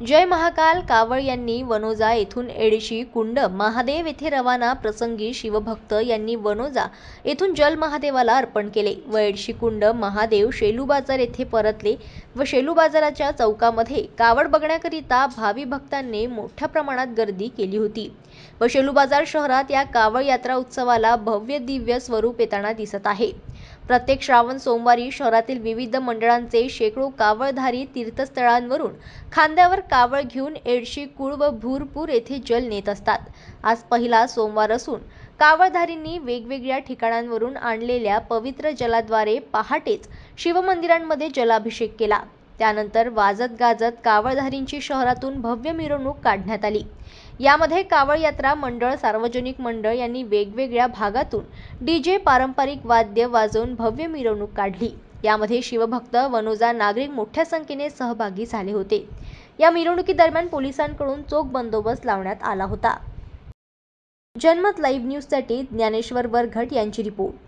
जय महाकाल कावड यांनी वनोजा येथून एडशी कुंड महादेव येथे रवाना प्रसंगी शिवभक्त यांनी वनोजा येथून जल महादेवाला अर्पण केले व एडशी कुंड महादेव शेलू बाजार येथे परतले व शेलू बाजाराच्या चौकामध्ये कावड बघण्याकरिता भावी भक्तांनी मोठ्या प्रमाणात गर्दी केली होती व शेलू बाजार शहरात या कावड यात्रा उत्सवाला भव्य दिव्य स्वरूप येताना दिसत आहे। प्रत्येक श्रावण सोमवारी शहरातील विविध मंडळांचे शेकडो कावडधारी तीर्थस्थळांवरून खांद्यावर कावड घेऊन एडशी कुळ व भूरपूर येथे जल नेत असतात। आज पहिला सोमवार असून कावडधारींनी वेगवेगळ्या ठिकाणांवरून आणलेल्या पवित्र जलाद्वारे पहाटेच शिवमंदिरांमध्ये जलाभिषेक केला। त्यानंतर वाजत गाजत कावडधारींची शहरातून भव्य मिरवणूक काढण्यात आली। यामध्ये कावड यात्रा मंडळ सार्वजनिक मंडळ यांनी वेगवेगळ्या भागातून डीजे पारंपरिक वाद्य वाजवून भव्य मिरवणूक काढली। यामध्ये शिवभक्त वनोजा नागरिक मोठ्या संख्येने सहभागी झाले होते। या मिरवणुकीदरम्यान पोलिसांकडून चोख बंदोबस्त लावण्यात आला होता। जनमत लाईव्ह न्यूजसाठी ज्ञानेश्वर वरघट यांची रिपोर्ट।